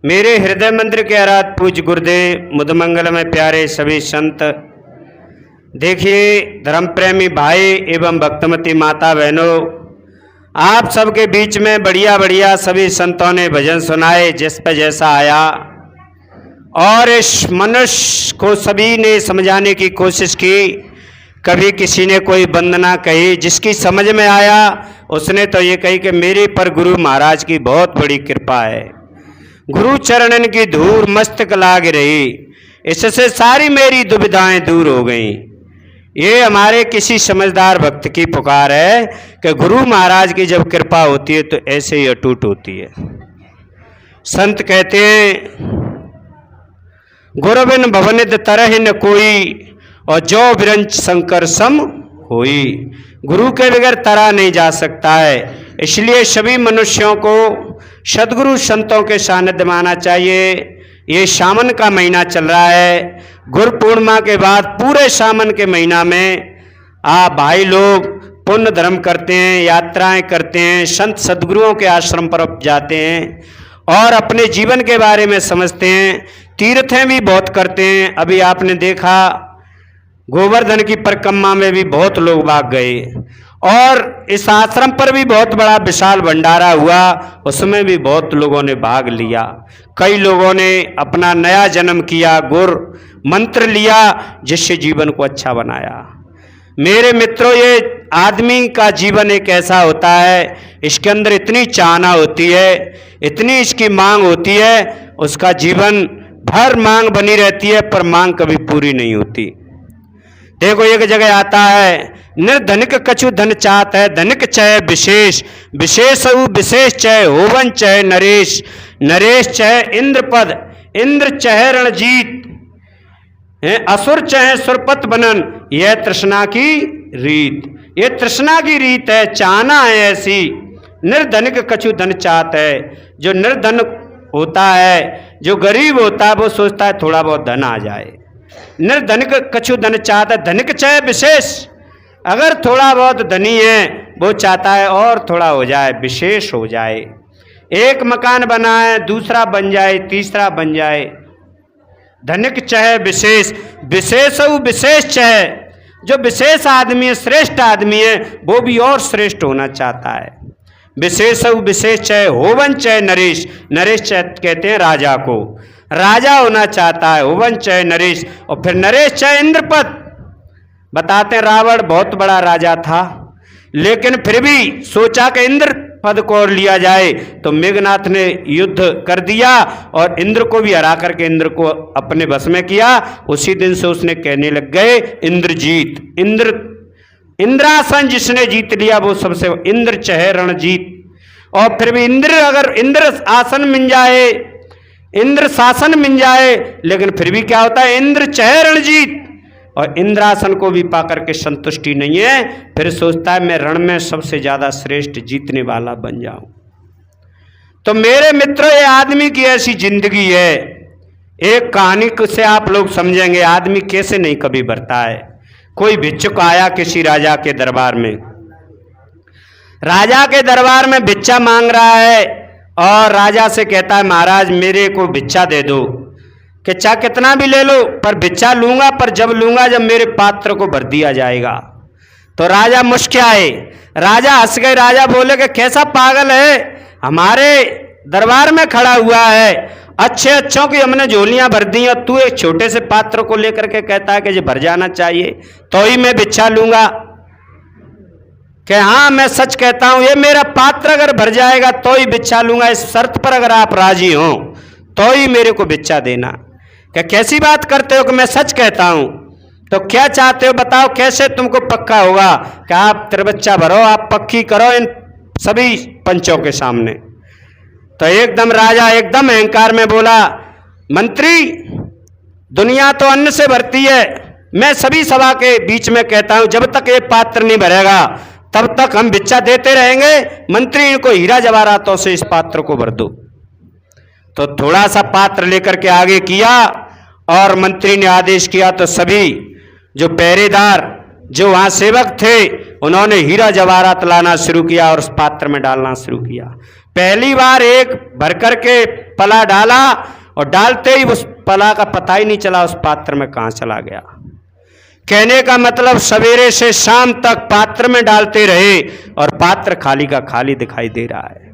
मेरे हृदय मंदिर के आराध पूज्य गुरुदेव मुदमंगल में प्यारे सभी संत, देखिए धर्म प्रेमी भाई एवं भक्तमती माता बहनों, आप सबके बीच में बढ़िया बढ़िया सभी संतों ने भजन सुनाए जिस पे जैसा आया, और इस मनुष्य को सभी ने समझाने की कोशिश की। कभी किसी ने कोई वंदना कही, जिसकी समझ में आया उसने तो ये कही कि मेरे पर गुरु महाराज की बहुत बड़ी कृपा है, गुरु चरणन की धूल मस्तक लाग रही, इससे सारी मेरी दुविधाएं दूर हो गईं। ये हमारे किसी समझदार भक्त की पुकार है कि गुरु महाराज की जब कृपा होती है तो ऐसे ही अटूट होती है। संत कहते हैं गुरुबिन भवनिद तरह न कोई, और जो विरंच शंकर सम होई। गुरु के बगैर तरा नहीं जा सकता है, इसलिए सभी मनुष्यों को सदगुरु संतों के सानिध्य में आना चाहिए। ये सावन का महीना चल रहा है, गुरु पूर्णिमा के बाद पूरे सावन के महीना में आप भाई लोग पुण्य धर्म करते हैं, यात्राएं करते हैं, संत सदगुरुओं के आश्रम पर जाते हैं और अपने जीवन के बारे में समझते हैं, तीर्थें भी बहुत करते हैं। अभी आपने देखा गोवर्धन की परिक्रमा में भी बहुत लोग भाग गए, और इस आश्रम पर भी बहुत बड़ा विशाल भंडारा हुआ, उसमें भी बहुत लोगों ने भाग लिया। कई लोगों ने अपना नया जन्म किया, गुर मंत्र लिया, जिससे जीवन को अच्छा बनाया। मेरे मित्रों, ये आदमी का जीवन एक ऐसा होता है, इसके अंदर इतनी चाहना होती है, इतनी इसकी मांग होती है, उसका जीवन भर मांग बनी रहती है, पर मांग कभी पूरी नहीं होती। देखो एक जगह आता है, निर्धनिक कछु धन चाहत है, धनिक चय विशेष, विशेष विशेष चय होवन चय नरेश, नरेश चय इंद्रपद, इंद्र चय रणजीत, असुर चय सुरपत बनन, यह तृष्णा की रीत। ये तृष्णा की रीत है, चाहना है ऐसी। निर्धनिक कछु धन चाहत है, जो निर्धन होता है, जो गरीब होता है, वो सोचता है थोड़ा बहुत धन आ जाए। निर्धनिक कछु धन चाहता है, धनिक चय विशेष, अगर थोड़ा बहुत धनी है वो चाहता है और थोड़ा हो जाए, विशेष हो जाए। एक मकान बनाए, दूसरा बन जाए, तीसरा बन जाए। धनिक चय विशेष, विशेष विशेष चय, जो विशेष आदमी है, श्रेष्ठ आदमी है, वो भी और श्रेष्ठ होना चाहता है। विशेष विशेष चय होवन चय नरेश, नरेश चय कहते हैं राजा को, राजा होना चाहता है, होवन चय नरेश। और फिर नरेश चय इंद्रपद, बताते हैं रावण बहुत बड़ा राजा था, लेकिन फिर भी सोचा कि इंद्र पद को लिया जाए, तो मेघनाथ ने युद्ध कर दिया और इंद्र को भी हरा करके इंद्र को अपने बस में किया। उसी दिन से उसने कहने लग गए इंद्रजीत, इंद्र इंद्रासन जिसने जीत लिया वो सबसे इंद्र चह रणजीत। और फिर भी इंद्र, अगर इंद्र आसन मिल जाए, इंद्र शासन मिल जाए, लेकिन फिर भी क्या होता है, इंद्र चह रणजीत, और इंद्रासन को भी पाकर के संतुष्टि नहीं है, फिर सोचता है मैं रण में सबसे ज्यादा श्रेष्ठ जीतने वाला बन जाऊं। तो मेरे मित्रों, ये आदमी की ऐसी जिंदगी है। एक कहानी से आप लोग समझेंगे आदमी कैसे नहीं कभी बढ़ता है। कोई भिक्षुक आया किसी राजा के दरबार में, राजा के दरबार में भिक्षा मांग रहा है, और राजा से कहता है महाराज मेरे को भिक्षा दे दो। कि चाहे कितना भी ले लो, पर भिक्षा लूंगा, पर जब लूंगा जब मेरे पात्र को भर दिया जाएगा। तो राजा मुस्कुराए, राजा हंस गए। राजा बोले कि कैसा पागल है, हमारे दरबार में खड़ा हुआ है, अच्छे अच्छों की हमने झोलियां भर दी, और तू एक छोटे से पात्र को लेकर के कहता है कि ये भर जाना चाहिए, तो ही मैं भिक्षा लूंगा। कि हाँ मैं सच कहता हूं, ये मेरा पात्र अगर भर जाएगा तो ही भिक्षा लूंगा, इस शर्त पर अगर आप राजी हो तो ही मेरे को भिक्षा देना। क्या कैसी बात करते हो कि मैं सच कहता हूं, तो क्या चाहते हो बताओ, कैसे तुमको पक्का होगा कि आप त्रिबच्चा भरो, आप पक्की करो इन सभी पंचों के सामने। तो एकदम राजा एकदम अहंकार में बोला, मंत्री दुनिया तो अन्न से भरती है, मैं सभी सभा के बीच में कहता हूं जब तक ये पात्र नहीं भरेगा तब तक हम भिक्षा देते रहेंगे। मंत्री इनको हीरा जवाहरातों से इस पात्र को भर दो। तो थोड़ा सा पात्र लेकर के आगे किया, और मंत्री ने आदेश किया, तो सभी जो पहरेदार जो वहां सेवक थे उन्होंने हीरा जवाहरात लाना शुरू किया और उस पात्र में डालना शुरू किया। पहली बार एक भर करके पला डाला और डालते ही उस पला का पता ही नहीं चला उस पात्र में कहां चला गया। कहने का मतलब सवेरे से शाम तक पात्र में डालते रहे और पात्र खाली का खाली दिखाई दे रहा है।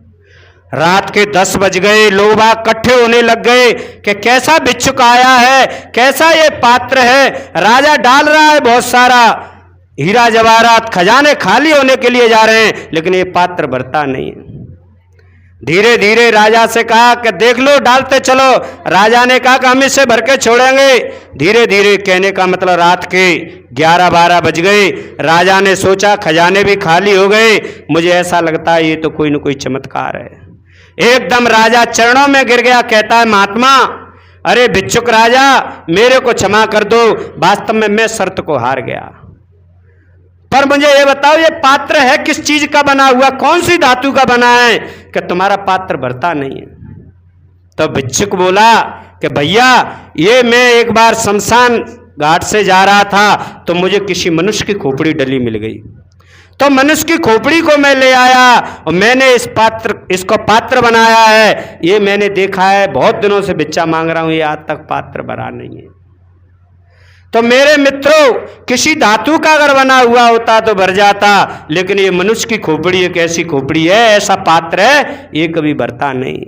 रात के 10 बज गए, लोग इकट्ठे होने लग गए कि कैसा भिक्षुक आया है, कैसा ये पात्र है। राजा डाल रहा है बहुत सारा हीरा जवाहरात, खजाने खाली होने के लिए जा रहे हैं, लेकिन ये पात्र भरता नहीं है। धीरे धीरे राजा से कहा कि देख लो, डालते चलो। राजा ने कहा कि हम इसे भर के छोड़ेंगे। धीरे धीरे, कहने का मतलब रात के 11-12 बज गए। राजा ने सोचा खजाने भी खाली हो गए, मुझे ऐसा लगता है ये तो कोई न कोई चमत्कार है। एकदम राजा चरणों में गिर गया, कहता है महात्मा, अरे भिक्षुक राजा, मेरे को क्षमा कर दो, वास्तव में मैं शर्त को हार गया, पर मुझे ये बताओ ये पात्र है किस चीज का बना हुआ, कौन सी धातु का बना है कि तुम्हारा पात्र भरता नहीं है। तो भिक्षुक बोला कि भैया, ये मैं एक बार शमशान घाट से जा रहा था तो मुझे किसी मनुष्य की खोपड़ी डली मिल गई, तो मनुष्य की खोपड़ी को मैं ले आया और मैंने इसको पात्र बनाया है। ये मैंने देखा है, बहुत दिनों से भिक्षा मांग रहा हूं, ये आज तक पात्र भरा नहीं है। तो मेरे मित्रों, किसी धातु का अगर बना हुआ होता तो भर जाता, लेकिन ये मनुष्य की खोपड़ी एक ऐसी खोपड़ी है, ऐसा पात्र है, ये कभी भरता नहीं।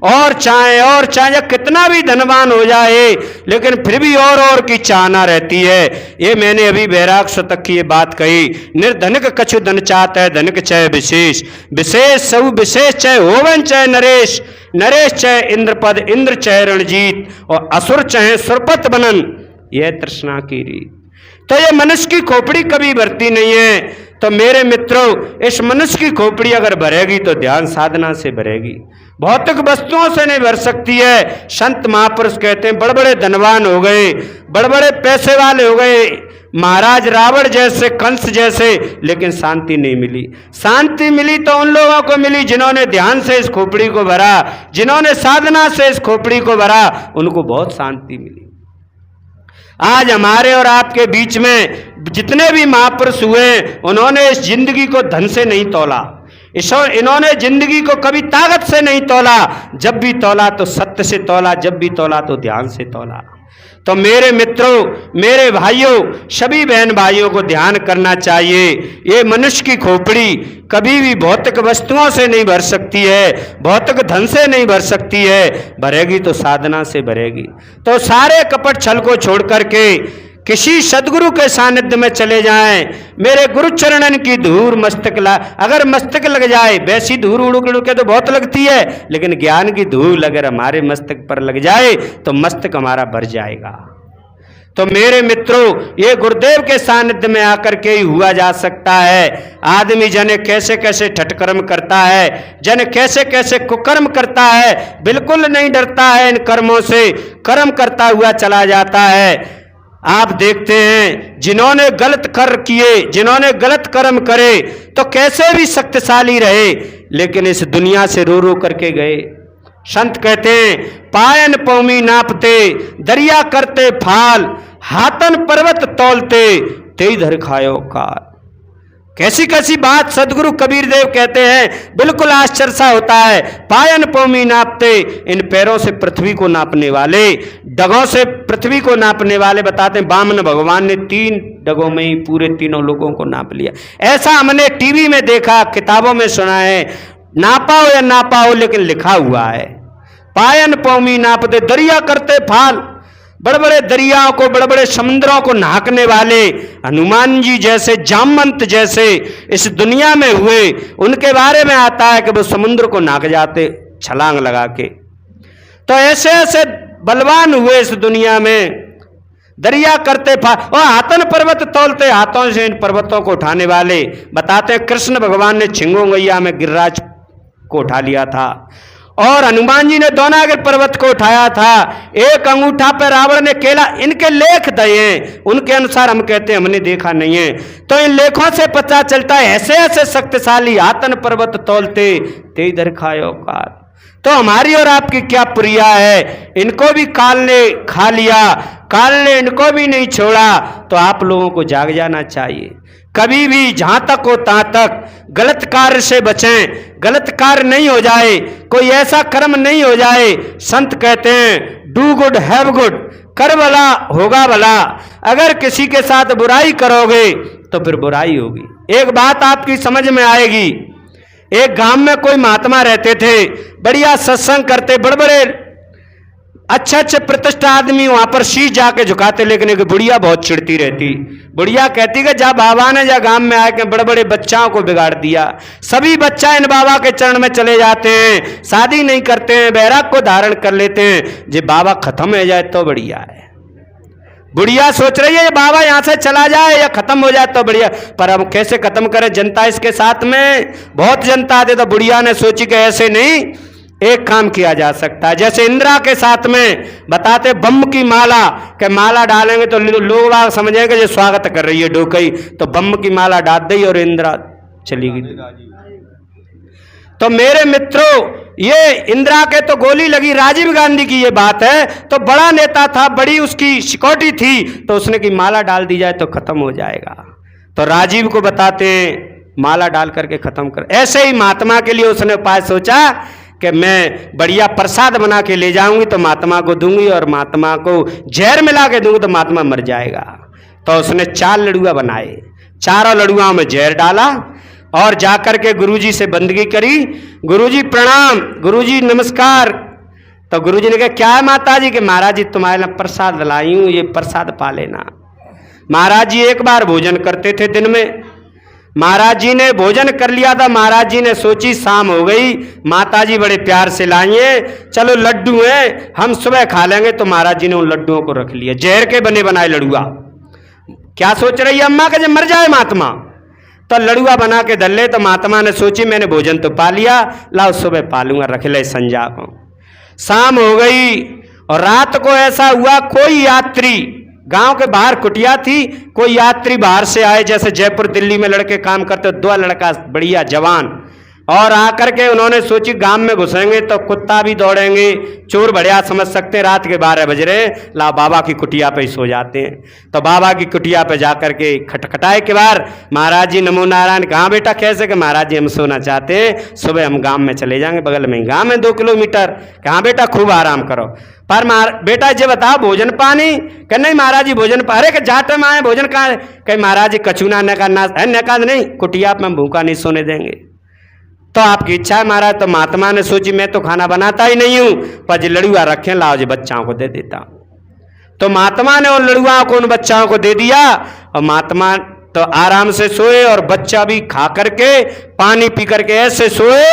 और चाहे कितना भी धनवान हो जाए, लेकिन फिर भी और की चाहना रहती है। ये मैंने अभी बैराग शतक की ये बात कही, निर्धनिक कछु धन चाहत है, धनिक चय विशेष, विशेष सब विशेष चय होवन चय नरेश, नरेश चय इंद्रपद, इंद्र चय रणजीत, और असुर चय सुरपत बनन, यह तृष्णा की रीत। तो ये मनुष्य की खोपड़ी कभी भरती नहीं है। तो मेरे मित्रों, इस मनुष्य की खोपड़ी अगर भरेगी तो ध्यान साधना से भरेगी, भौतिक वस्तुओं से नहीं भर सकती है। संत महापुरुष कहते हैं बड़े बड़े धनवान हो गए, बड़े बड़े पैसे वाले हो गए, महाराज रावण जैसे, कंस जैसे, लेकिन शांति नहीं मिली। शांति मिली तो उन लोगों को मिली जिन्होंने ध्यान से इस खोपड़ी को भरा, जिन्होंने साधना से इस खोपड़ी को भरा, उनको बहुत शांति मिली। आज हमारे और आपके बीच में जितने भी महापुरुष हुए, उन्होंने इस जिंदगी को धन से नहीं तौला, इन्होंने जिंदगी को कभी ताकत से नहीं तौला, जब भी तौला तो सत्य से तौला, जब भी तौला तो ध्यान से तौला। तो मेरे मित्रों, मेरे भाइयों, सभी बहन भाइयों को ध्यान करना चाहिए, ये मनुष्य की खोपड़ी कभी भी भौतिक वस्तुओं से नहीं भर सकती है, भौतिक धन से नहीं भर सकती है, भरेगी तो साधना से भरेगी। तो सारे कपट छल को छोड़ करके किसी सदगुरु के सानिध्य में चले जाएं। मेरे गुरु चरणन की धूल मस्तक अगर मस्तक लग जाए, वैसी धूल उड़ के तो बहुत लगती है, लेकिन ज्ञान की धूल अगर हमारे मस्तक पर लग जाए तो मस्तक हमारा भर जाएगा। तो मेरे मित्रों, ये गुरुदेव के सानिध्य में आकर के ही हुआ जा सकता है। आदमी जने कैसे कैसे ठटकर्म करता है, जन कैसे कैसे कुकर्म करता है, बिल्कुल नहीं डरता है इन कर्मों से, कर्म करता हुआ चला जाता है। आप देखते हैं जिन्होंने गलत कर्म किए, जिन्होंने गलत कर्म करे, तो कैसे भी शक्तिशाली रहे, लेकिन इस दुनिया से रो रो करके गए। संत कहते हैं पायन पौमी नापते, दरिया करते फाल, हाथन पर्वत तौलते, तेई धर खायो काल। कैसी कैसी बात सदगुरु कबीर देव कहते हैं, बिल्कुल आश्चर्य सा होता है। पायन पौमी नापते, इन पैरों से पृथ्वी को नापने वाले, डगों से पृथ्वी को नापने वाले। बताते हैं वामन भगवान ने 3 डगों में ही पूरे तीनों लोगों को नाप लिया। ऐसा हमने टीवी में देखा, किताबों में सुना है, नापा हो या नापा हो, लेकिन लिखा हुआ है पायन पौमी नापते, दरिया करते फाल, बड़े बड़े दरियाओं को, बड़े बड़े समुद्रों को नहाकने वाले हनुमान जी जैसे, जामवंत जैसे इस दुनिया में हुए, उनके बारे में आता है कि वो समुद्र को नाक जाते छलांग लगा के। तो ऐसे ऐसे बलवान हुए इस दुनिया में, दरिया करते और हाथन पर्वत तौलते, हाथों से इन पर्वतों को उठाने वाले। बताते हैं कृष्ण भगवान ने छिंगोंगैया में गिरिराज को उठा लिया था, और हनुमान जी ने दोनागिर पर्वत को उठाया था। एक अंगूठा पर रावण ने केला, इनके लेख दिए, उनके अनुसार हम कहते हैं हमने देखा नहीं है। तो इन लेखों से पता चलता है ऐसे ऐसे शक्तिशाली हाथन पर्वत तौलते, ते इधर खायो काल। तो हमारी और आपकी क्या प्रिया है, इनको भी काल ने खा लिया, काल ने इनको भी नहीं छोड़ा। तो आप लोगों को जाग जाना चाहिए। कभी भी जहां तक हो तहां तक गलत कार्य से बचें, गलत कार्य नहीं हो जाए, कोई ऐसा कर्म नहीं हो जाए। संत कहते हैं डू गुड हैव गुड, कर भला होगा भला। अगर किसी के साथ बुराई करोगे तो फिर बुराई होगी। एक बात आपकी समझ में आएगी, एक गांव में कोई महात्मा रहते थे, बढ़िया सत्संग करते, बड़े बड़े अच्छे अच्छे प्रतिष्ठा आदमी वहां पर शीश जाके झुकाते, लेकिन एक बुढ़िया बहुत चिढ़ती रहती। बुढ़िया कहती कि जा बाबा ने जा गांव में आके बड़े बड़े बच्चाओं को बिगाड़ दिया, सभी बच्चा इन बाबा के चरण में चले जाते हैं, शादी नहीं करते हैं, बैराग को धारण कर लेते हैं, जे बाबा खत्म हो जाए तो बढ़िया है। बुढ़िया सोच रही है ये बाबा यहां से चला जाए या खत्म हो जाए तो बढ़िया, पर हम कैसे खत्म करें, जनता इसके साथ में, बहुत जनता आती। तो बुढ़िया ने सोची कि ऐसे नहीं, एक काम किया जा सकता है, जैसे इंदिरा के साथ में बताते बम की माला, के माला डालेंगे तो लोग बाग समझेंगे जो स्वागत कर रही है डोकई, तो बम की माला डाल दी और इंदिरा चली गई। तो मेरे मित्रों, ये इंदिरा के तो गोली लगी, राजीव गांधी की ये बात है, तो बड़ा नेता था, बड़ी उसकी सिक्योरिटी थी, तो उसने की माला डाल दी जाए तो खत्म हो जाएगा। तो राजीव को बताते माला डाल करके खत्म कर। ऐसे ही महात्मा के लिए उसने उपाय सोचा कि मैं बढ़िया प्रसाद बना के ले जाऊंगी तो महात्मा को दूंगी, और महात्मा को जहर मिला के दूंगी तो महात्मा मर जाएगा। तो उसने 4 लड़ुआ बनाए, चारों लड़ुआओं में जहर डाला और जाकर के गुरुजी से बंदगी करी। गुरुजी प्रणाम, गुरुजी नमस्कार। तो गुरुजी ने कहा क्या है माता जी? के महाराज जी तुम्हारे लिए प्रसाद लाई हूं, ये प्रसाद पा लेना। महाराज जी एक बार भोजन करते थे दिन में, महाराज जी ने भोजन कर लिया था। महाराज जी ने सोची शाम हो गई, माता जी बड़े प्यार से लाई हैं, चलो लड्डू हैं हम सुबह खा लेंगे। तो महाराज जी ने उन लड्डुओं को रख लिया, जहर के बने बनाए लड़ुआ। क्या सोच रही है अम्मा के जब मर जाए महात्मा, तो लड़ुआ बना के दल्ले। तो महात्मा ने सोची मैंने भोजन तो पा लिया, लाओ सुबह पालूंगा, रख ले संजा को। शाम हो गई और रात को ऐसा हुआ, कोई यात्री, गांव के बाहर कुटिया थी, कोई यात्री बाहर से आए, जैसे जयपुर दिल्ली में लड़के काम करते, 2 लड़का बढ़िया जवान, और आकर के उन्होंने सोची गांव में घुसेंगे तो कुत्ता भी दौड़ेंगे, चोर बढ़िया समझ सकते हैं, रात के 12 बज रहे, ला बाबा की कुटिया पे ही सो जाते हैं। तो बाबा की कुटिया पे जाकर के खटखटाए के बार, महाराज जी नमो नारायण। कहाँ बेटा कैसे? कि महाराज जी हम सोना चाहते हैं, सुबह हम गांव में चले जाएंगे, बगल में गांव है 2 किलोमीटर। कहाँ बेटा खूब आराम करो। पर बेटा जी बताओ भोजन पानी? कि नहीं महाराज जी भोजन अरे के जाट में आए, भोजन कहाँ है? कहीं महाराज जी कचूना नका नहीं, कुटिया पे हम भूखा नहीं सोने देंगे। तो आपकी इच्छा है महाराज। तो महात्मा ने सोची मैं तो खाना बनाता ही नहीं हूं, पर जी लड़ुआ रखें, लाओ जी बच्चाओं को दे देता हूं। तो महात्मा ने उन लड़ुआओं को उन बच्चाओं को दे दिया, और महात्मा तो आराम से सोए, और बच्चा भी खा करके पानी पी करके ऐसे सोए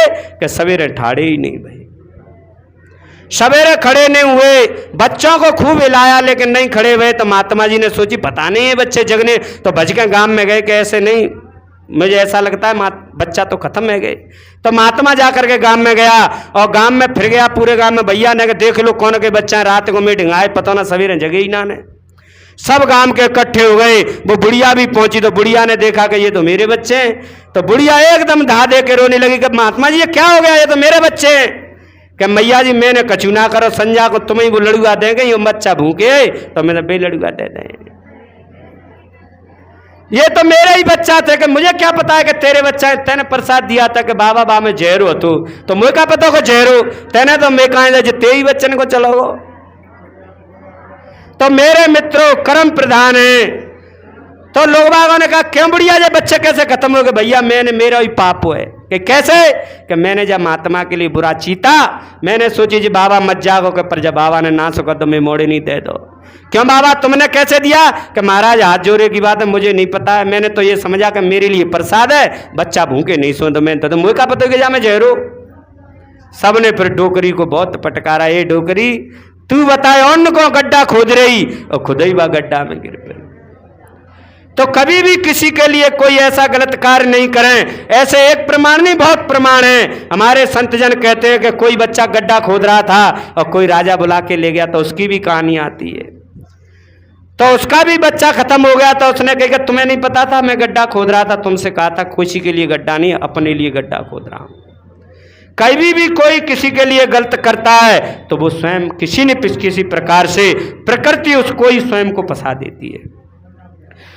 कि सवेरे ठाड़े ही नहीं भाई, सवेरे खड़े नहीं हुए। बच्चों को खूब हिलाया लेकिन नहीं खड़े हुए। तो महात्मा जी ने सोची पता नहीं है बच्चे जगने, तो भज के गांव में गए कि ऐसे नहीं, मुझे ऐसा लगता है बच्चा तो खत्म है गए। तो महात्मा जाकर के गांव में गया और गांव में फिर गया, पूरे गांव में भैया ने देख लो कौन के बच्चा है, रात को मीटिंग आए, पता ना सवेरे जगे ही ना ने। सब गांव के इकट्ठे हो गए। वो बुढ़िया भी पहुंची, तो बुढ़िया ने देखा कि ये तो मेरे बच्चे हैं। तो बुढ़िया एकदम धा दे के रोने लगी कि महात्मा जी ये क्या हो गया, ये तो मेरे बच्चे हैं। कि मैया जी मैंने कछु ना करो, संजा को तुम्हें वो लड़ुआ देंगे, ये बच्चा भूखे तो मैंने बे लड़ुआ दे दें, ये तो मेरे ही बच्चा थे। कि मुझे क्या पता है कि तेरे बच्चा है, तेने प्रसाद दिया था कि बाबा बा में जहर हो तो मुझे क्या पता को जहर हो, तेने तो मैं कहा ते ही बच्चन को चलोगो। तो मेरे मित्रों कर्म प्रधान है। तो लोग बागों ने कहा क्यों बुढ़िया ये बच्चे कैसे खत्म हो गए? भैया मैंने मेरा ही पाप है। कि कैसे? कि मैंने जब महात्मा के लिए बुरा चीता, मैंने सोची जी बाबा मत जागो, के पर जब बाबा ने ना सको तो मैं मोड़े नहीं दे दो। क्यों बाबा तुमने कैसे दिया? कि महाराज हाथ जोड़े की बात है, मुझे नहीं पता है, मैंने तो ये समझा कि मेरे लिए प्रसाद है, बच्चा भूखे नहीं सो, तो मैंने तो मुझे क्या पता कि जा मैं जहरो। सबने फिर डोकरी को बहुत पटकारा, ये डोकरी तू बताए अन्न को गड्ढा खोद रही, और खुद ही बा गड्ढा में गिर पड़ी। तो कभी भी किसी के लिए कोई ऐसा गलत कार्य नहीं करें। ऐसे एक प्रमाण नहीं, बहुत प्रमाण है। हमारे संत जन कहते हैं कि कोई बच्चा गड्ढा खोद रहा था और कोई राजा बुला के ले गया, तो उसकी भी कहानी आती है। तो उसका भी बच्चा खत्म हो गया, तो उसने कहा कि तुम्हें नहीं पता था मैं गड्ढा खोद रहा था, तुमसे कहा था खुशी के लिए गड्ढा नहीं, अपने लिए गड्ढा खोद रहा हूं। कभी भी कोई किसी के लिए गलत करता है तो वो स्वयं किसी न किसी प्रकार से प्रकृति उसको ही स्वयं को फंसा देती है।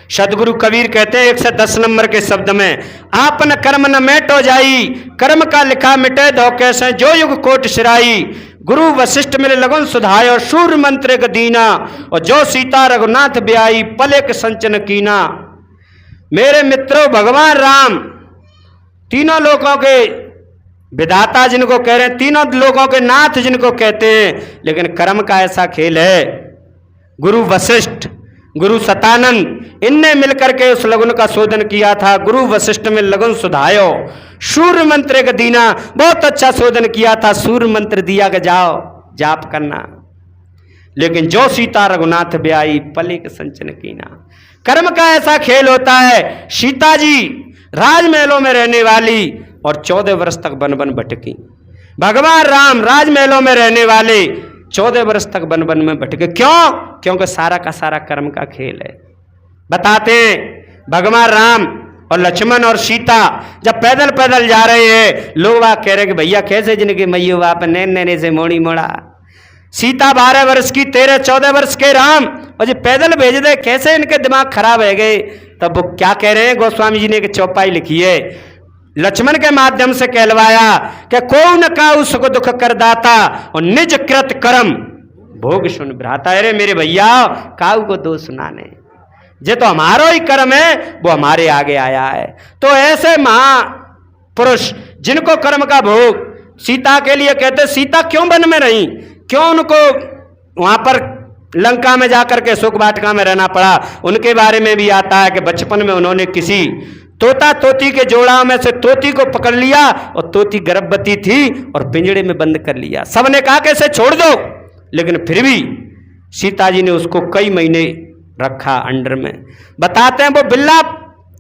सदगुरु कबीर कहते हैं 110 नंबर के शब्द में, आपन कर्म न मेटो जाई, कर्म का लिखा मिटे धो कैसे, जो युग कोट सिराई। गुरु वशिष्ठ मिले लगन सुधायो, सूर मंत्र गदीना, और जो सीता रघुनाथ ब्याई, पले के संचन कीना। मेरे मित्रों, भगवान राम तीनों लोगों के विधाता जिनको कह रहे हैं, तीनों लोगों के नाथ जिनको कहते हैं, लेकिन कर्म का ऐसा खेल है। गुरु वशिष्ठ, गुरु सतानंद, इनने मिलकर के उस लगुन का शोधन किया था। गुरु वशिष्ठ में लगुन सुधायो, सूर्य मंत्र का दीना, बहुत अच्छा शोधन किया था। सूर्य मंत्र दिया के जाओ जाप करना, लेकिन जो सीता रघुनाथ ब्याई, पले के संचन कीना। कर्म का ऐसा खेल होता है। सीता जी राजमहलों में रहने वाली और 14 वर्ष तक बन बन भटकी। भगवान राम राजमहलों में रहने वाले 14 वर्ष तक बन बन में भटके। क्यों? क्योंकि सारा का सारा कर्म का खेल है। बताते हैं, भगवान राम और लक्ष्मण और सीता जब पैदल पैदल जा रहे हैं, लोग वहां कह रहे कि भैया कैसे जिनके मैयो बाप नैन नैने से मोड़ी मोड़ा। सीता 12 वर्ष की, 13-14 वर्ष के राम, और जो पैदल भेज दे, कैसे इनके दिमाग खराब है गए। तब वो क्या कह रहे हैं, गोस्वामी जी ने एक चौपाई लिखी है, लक्ष्मण के माध्यम से कहलवाया कि को न काऊ सुख दुख करदाता, और निज कृत कर्म भोग सुन भ्राता। अरे मेरे भैया, काऊ को दोष सुनाने, जे तो हमारो ही कर्म है, वो हमारे आगे आया है। तो ऐसे महापुरुष जिनको कर्म का भोग, सीता के लिए कहते, सीता क्यों वन में रही, क्यों उनको वहां पर लंका में जाकर के सुख वाटिका में रहना पड़ा। उनके बारे में भी आता है कि बचपन में उन्होंने किसी तोता तोती के जोड़ाओं में से तोती को पकड़ लिया, और तोती गर्भवती थी और पिंजड़े में बंद कर लिया। सबने कहा कि इसे छोड़ दो, लेकिन फिर भी सीता जी ने उसको कई महीने रखा अंडर में। बताते हैं वो बिल्ला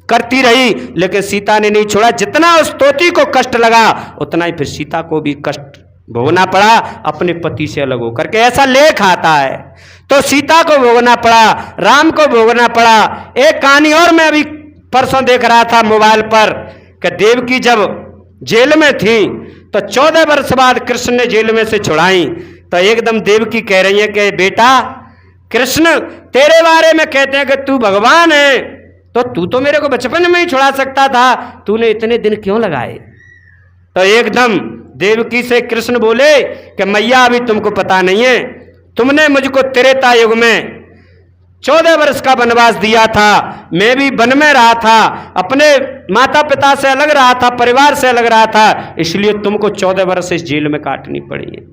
करती रही, लेकिन सीता ने नहीं छोड़ा। जितना उस तोती को कष्ट लगा, उतना ही फिर सीता को भी कष्ट भोगना पड़ा अपने पति से अलग होकर के। ऐसा लेख आता है। तो सीता को भोगना पड़ा, राम को भोगना पड़ा। एक कहानी और मैं अभी परसों देख रहा था मोबाइल पर कि देवकी जब जेल में थी तो 14 वर्ष बाद कृष्ण ने जेल में से छुड़ाई। तो एकदम देवकी कह रही है कि बेटा कृष्ण, तेरे बारे में कहते हैं कि तू भगवान है, तो तू तो मेरे को बचपन में ही छुड़ा सकता था, तूने इतने दिन क्यों लगाए। तो एकदम देवकी से कृष्ण बोले कि मैया अभी तुमको पता नहीं है, तुमने मुझको त्रेता युग में 14 वर्ष का वनवास दिया था, मैं भी वन में रहा था, अपने माता पिता से अलग रहा था, परिवार से अलग रहा था, इसलिए तुमको 14 वर्ष इस जेल में काटनी पड़ी है।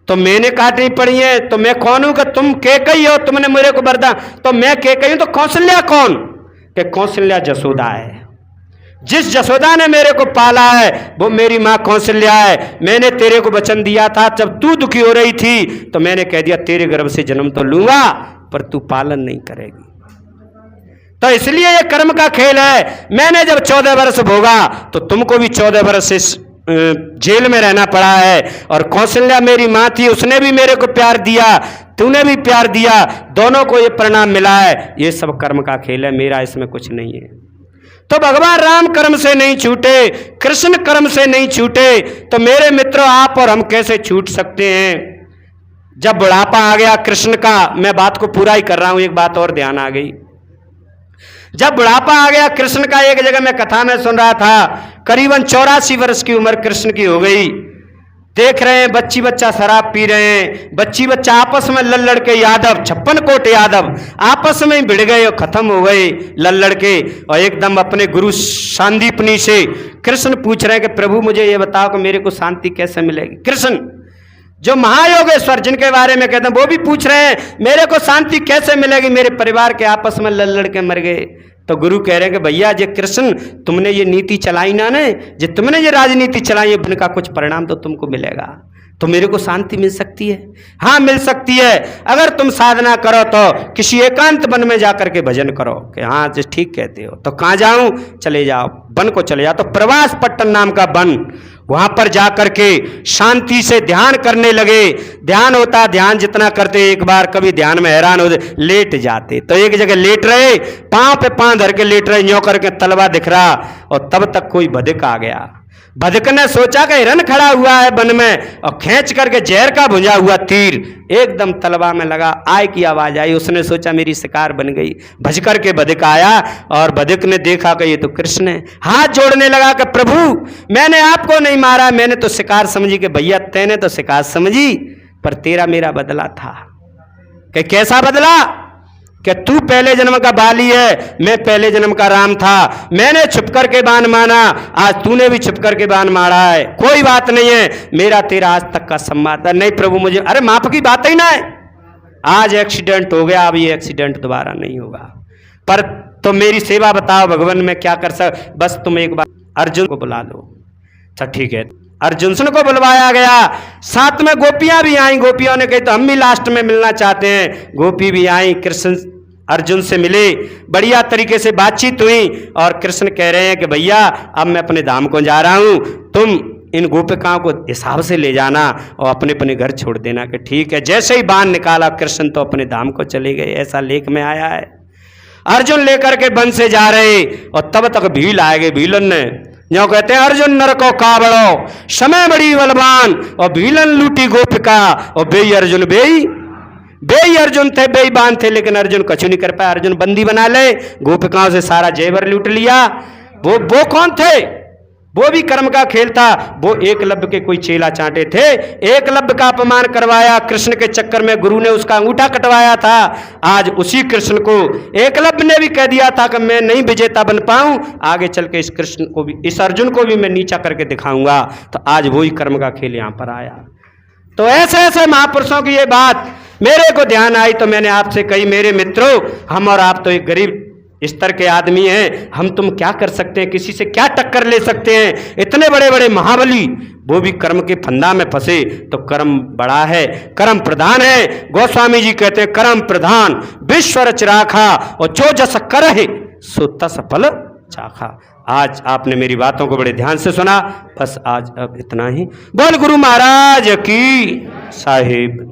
तो मैंने काटनी पड़ी है, तो मैं कौन हूं कि तुम कैकेयी हो, तुमने मेरे को वरदान, तो मैं कैकेयी हूं, तो कौशल्या कौन? कि कौशल्या जसोदा है। जिस जसोदा ने मेरे को पाला है वो मेरी माँ कौशल्या है। मैंने तेरे को वचन दिया था, जब तू दुखी हो रही थी तो मैंने कह दिया तेरे गर्भ से जन्म तो लूंगा, पर तू पालन नहीं करेगी। तो इसलिए ये कर्म का खेल है। मैंने जब 14 वर्ष भोगा तो तुमको भी 14 वर्ष इस जेल में रहना पड़ा है। और कौशल्या मेरी माँ थी, उसने भी मेरे को प्यार दिया, तूने भी प्यार दिया, दोनों को ये परिणाम मिला है। ये सब कर्म का खेल है, मेरा इसमें कुछ नहीं है। तो भगवान राम कर्म से नहीं छूटे, कृष्ण कर्म से नहीं छूटे, तो मेरे मित्रों आप और हम कैसे छूट सकते हैं। जब बुढ़ापा आ गया कृष्ण का, मैं बात को पूरा ही कर रहा हूं, एक बात और ध्यान आ गई। जब बुढ़ापा आ गया कृष्ण का, एक जगह मैं कथा में सुन रहा था, करीबन 84 वर्ष की उम्र कृष्ण की हो गई। देख रहे हैं बच्ची बच्चा शराब पी रहे हैं, बच्ची बच्चा आपस में लल्लड़ के यादव, 56 कोट यादव आपस में ही भिड़ गए और खत्म हो गए लल्लड़ के। और एकदम अपने गुरु सांदीपनी से कृष्ण पूछ रहे हैं कि प्रभु मुझे ये बताओ कि मेरे को शांति कैसे मिलेगी। कृष्ण जो महायोगेश्वर जिनके बारे में कहते हैं वो भी पूछ रहे हैं मेरे को शांति कैसे मिलेगी, मेरे परिवार के आपस में लल्लड़ के मर गए। तो गुरु कह रहे हैं कि भैया जे कृष्ण तुमने ये नीति चलाई ना ने, जे तुमने ये राजनीति चलाई, इनका कुछ परिणाम तो तुमको मिलेगा, तो मेरे को शांति मिल सकती है। हाँ मिल सकती है, अगर तुम साधना करो तो किसी एकांत वन में जाकर के भजन करो। कि हाँ जी ठीक कहते हो, तो कहाँ जाऊं? चले जाओ वन को चले जाओ। तो प्रवास पट्टन नाम का वन, वहां पर जाकर के शांति से ध्यान करने लगे। ध्यान होता, ध्यान जितना करते एक बार कभी ध्यान में हैरान हो लेट जाते। तो एक जगह लेट रहे, पांव पे पांव धर के लेट रहे, न्यों करके तलवा दिख रहा, और तब तक कोई बधिक आ गया। बदक ने सोचा कि हिरन खड़ा हुआ है वन में, और खींच करके जहर का भुंजा हुआ तीर एकदम तलवा में लगा, आय की आवाज आई। उसने सोचा मेरी शिकार बन गई। भज करके बदक आया और बदक ने देखा कि ये तो कृष्ण है। हाथ जोड़ने लगा कि प्रभु मैंने आपको नहीं मारा, मैंने तो शिकार समझी। कि भैया तैने तो शिकार समझी, पर तेरा मेरा बदला था। कि कैसा बदला? कि तू पहले जन्म का बाली है, मैं पहले जन्म का राम था। मैंने छुप करके बाण मारा, आज तूने भी छुप करके बाण मारा है। कोई बात नहीं है, मेरा तेरा आज तक का संवाद है। नहीं प्रभु मुझे, अरे माफ की बात ही ना है, आज एक्सीडेंट हो गया, अब ये एक्सीडेंट दोबारा नहीं होगा। पर तुम मेरी सेवा बताओ भगवान, मैं क्या कर सक, बस तुम एक बार अर्जुन को बुला लो। अच्छा ठीक है, अर्जुन को बुलवाया गया। साथ में गोपियां भी आई। गोपियों ने कही तो हम भी लास्ट में मिलना चाहते हैं। गोपी भी आई, कृष्ण अर्जुन से मिले, बढ़िया तरीके से बातचीत हुई। और कृष्ण कह रहे हैं कि भैया अब मैं अपने धाम को जा रहा हूं, तुम इन गोपिकाओं को हिसाब से ले जाना और अपने अपने घर छोड़ देना। कि ठीक है। जैसे ही बाण निकाला कृष्ण तो अपने धाम को चले गए। ऐसा लेख में आया है। अर्जुन लेकर के वन से जा रहे और तब तक भील आ गए। भीलन ने जो कहते हैं अर्जुन नर को काबड़ो समय बड़ी बलवान, और भीलन लूटी गोपिका और बेई अर्जुन बेई अर्जुन थे, बेईमान थे, लेकिन अर्जुन कछु नहीं कर पाया। अर्जुन बंदी बना ले, गोपिकाओं से सारा जेवर लूट लिया। वो कौन थे? वो भी कर्म का खेल था। वो एकलव्य के कोई चेला चांटे थे। एकलव्य का अपमान करवाया कृष्ण के चक्कर में, गुरु ने उसका अंगूठा कटवाया था। आज उसी कृष्ण को एकलव्य ने भी कह दिया था कि मैं नहीं विजेता बन पाऊं, आगे चल के इस कृष्ण को भी, इस अर्जुन को भी मैं नीचा करके दिखाऊंगा। तो आज वही कर्म का खेल यहां पर आया। तो ऐसे ऐसे महापुरुषों की ये बात मेरे को ध्यान आई, तो मैंने आपसे कही मेरे मित्रों, हम और आप तो एक गरीब स्तर के आदमी हैं, हम तुम क्या कर सकते हैं, किसी से क्या टक्कर ले सकते हैं। इतने बड़े बड़े महाबली वो भी कर्म के फंदा में फंसे। तो कर्म बड़ा है, कर्म प्रधान है। गोस्वामी जी कहते हैं कर्म प्रधान विश्व रच राखा, और जो जस कर है सो तस फल चाखा। आज आपने मेरी बातों को बड़े ध्यान से सुना, बस आज अब इतना ही। बोल गुरु महाराज की साहिब।